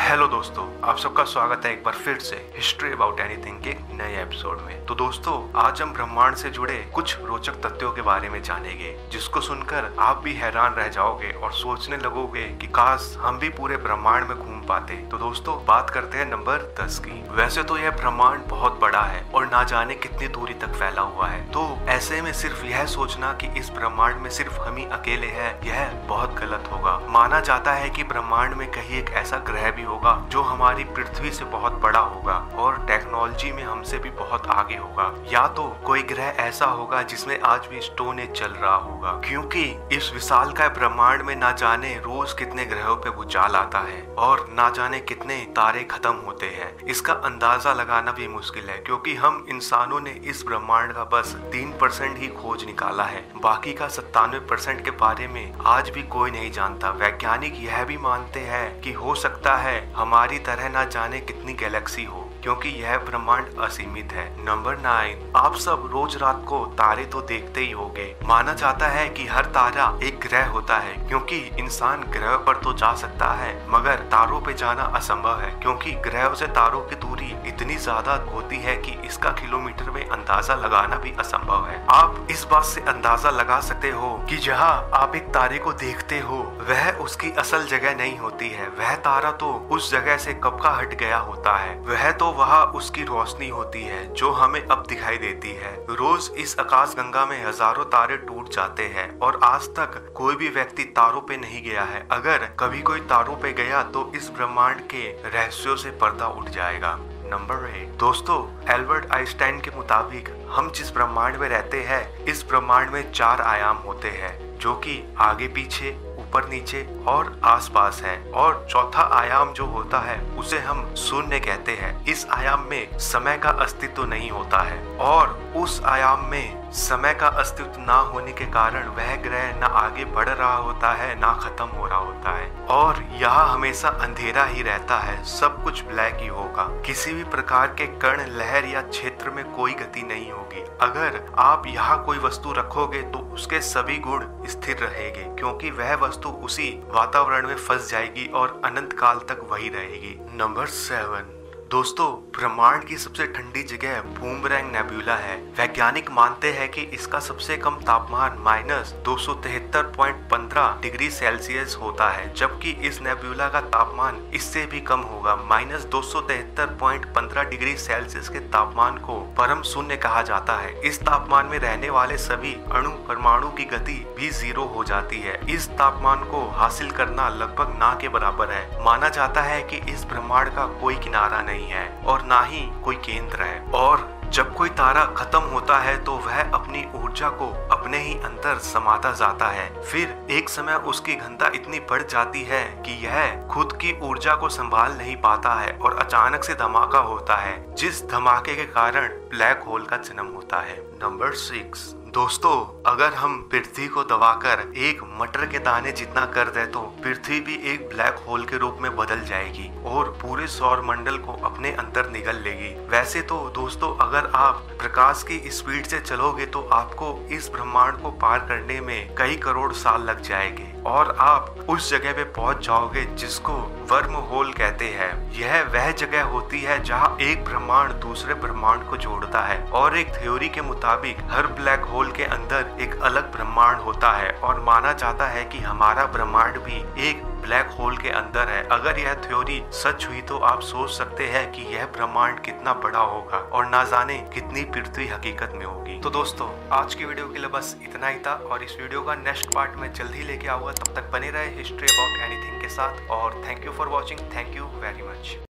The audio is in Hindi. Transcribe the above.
हेलो दोस्तों, आप सबका स्वागत है एक बार फिर से हिस्ट्री अबाउट एनीथिंग के नए एपिसोड में। तो दोस्तों, आज हम ब्रह्मांड से जुड़े कुछ रोचक तथ्यों के बारे में जानेंगे, जिसको सुनकर आप भी हैरान रह जाओगे और सोचने लगोगे कि काश हम भी पूरे ब्रह्मांड में घूम पाते। तो दोस्तों, बात करते हैं नंबर 10 की। वैसे तो यह ब्रह्मांड बहुत बड़ा है और ना जाने कितनी दूरी तक फैला हुआ है, तो ऐसे में सिर्फ यह सोचना कि इस ब्रह्मांड में सिर्फ हम ही अकेले हैं, यह बहुत गलत होगा। माना जाता है कि ब्रह्मांड में कहीं एक ऐसा ग्रह भी होगा जो हमारी पृथ्वी से बहुत बड़ा होगा और टेक्नोलॉजी में हमसे भी बहुत आगे होगा, या तो कोई ग्रह ऐसा होगा जिसमें आज भी स्टोन एज चल रहा होगा, क्योंकि इस विशालकाय ब्रह्मांड में ना जाने रोज कितने ग्रहों पे भूचाल आता है और ना जाने कितने तारे खत्म होते हैं। इसका अंदाजा लगाना भी मुश्किल है, क्योंकि हम इंसानों ने इस ब्रह्मांड का बस 3% ही खोज निकाला है। बाकी का 97% के बारे में आज भी कोई नहीं जानता। वैज्ञानिक यह भी मानते हैं कि हो सकता है हमारी तरह ना जाने कितनी गैलेक्सी हो, क्योंकि यह ब्रह्मांड असीमित है। नंबर 9, आप सब रोज रात को तारे तो देखते ही होंगे। माना जाता है कि हर तारा एक ग्रह होता है, क्योंकि इंसान ग्रह पर तो जा सकता है मगर तारों पे जाना असंभव है, क्योंकि ग्रहों से तारों की दूरी इतनी ज्यादा होती है कि इसका किलोमीटर में अंदाजा लगाना भी असंभव है। आप इस बात से अंदाजा लगा सकते हो कि जहाँ आप एक तारे को देखते हो वह उसकी असल जगह नहीं होती है। वह तारा तो उस जगह से कब का हट गया होता है। वह तो वहाँ उसकी रोशनी होती है जो हमें अब दिखाई देती है। रोज इस आकाश गंगा में हजारों तारे टूट जाते हैं और आज तक कोई भी व्यक्ति तारों पे नहीं गया है। अगर कभी कोई तारों पे गया तो इस ब्रह्मांड के रहस्यों से पर्दा उठ जाएगा। नंबर 8, दोस्तों, एल्बर्ट आइंस्टाइन के मुताबिक हम जिस ब्रह्मांड में रहते हैं, इस ब्रह्मांड में 4 आयाम होते हैं, जो कि आगे पीछे, ऊपर नीचे और आसपास है। और चौथा आयाम जो होता है उसे हम शून्य कहते हैं। इस आयाम में समय का अस्तित्व नहीं होता है और उस आयाम में समय का अस्तित्व ना होने के कारण वह ग्रह ना आगे बढ़ रहा होता है ना खत्म हो रहा होता है और यहाँ हमेशा अंधेरा ही रहता है। सब कुछ ब्लैक ही होगा। किसी भी प्रकार के कण, लहर या क्षेत्र में कोई गति नहीं होगी। अगर आप यहाँ कोई वस्तु रखोगे तो उसके सभी गुण स्थिर रहेंगे, क्योंकि वह वस्तु उसी वातावरण में फंस जाएगी और अनंत काल तक वही रहेगी। नंबर 7, दोस्तों, ब्रह्मांड की सबसे ठंडी जगह बूमरैंग नेबुला है। वैज्ञानिक मानते हैं कि इसका सबसे कम तापमान -273.15 डिग्री सेल्सियस होता है, जबकि इस नेबुला का तापमान इससे भी कम होगा। -273.15 डिग्री सेल्सियस के तापमान को परम शून्य कहा जाता है। इस तापमान में रहने वाले सभी अणु परमाणु की गति भी 0 हो जाती है। इस तापमान को हासिल करना लगभग ना के बराबर है। माना जाता है कि इस ब्रह्मांड का कोई किनारा नहीं है और ना ही कोई केंद्र है, और जब कोई तारा खत्म होता है तो वह अपनी ऊर्जा को अपने ही अंदर समाता जाता है। फिर एक समय उसकी घनता इतनी बढ़ जाती है कि यह खुद की ऊर्जा को संभाल नहीं पाता है और अचानक से धमाका होता है, जिस धमाके के कारण ब्लैक होल का जन्म होता है। नंबर 6, दोस्तों, अगर हम पृथ्वी को दबाकर एक मटर के दाने जितना कर दे तो पृथ्वी भी एक ब्लैक होल के रूप में बदल जाएगी और पूरे सौर मंडल को अपने अंदर निगल लेगी। वैसे तो दोस्तों, अगर आप प्रकाश की स्पीड से चलोगे तो आपको इस ब्रह्मांड को पार करने में कई करोड़ साल लग जाएंगे और आप उस जगह पे पहुंच जाओगे जिसको वर्म होल कहते हैं। यह वह जगह होती है जहां एक ब्रह्मांड दूसरे ब्रह्मांड को जोड़ता है और एक थ्योरी के मुताबिक हर ब्लैक होल के अंदर एक अलग ब्रह्मांड होता है और माना जाता है कि हमारा ब्रह्मांड भी एक ब्लैक होल के अंदर है। अगर यह थ्योरी सच हुई तो आप सोच सकते हैं कि यह ब्रह्मांड कितना बड़ा होगा और ना जाने कितनी पृथ्वी हकीकत में होगी। तो दोस्तों, आज की वीडियो के लिए बस इतना ही था और इस वीडियो का नेक्स्ट पार्ट में जल्द ही लेके आऊंगा। तब तक बने रहे हिस्ट्री अबाउट एनीथिंग के साथ और thank you for watching. Thank you very much.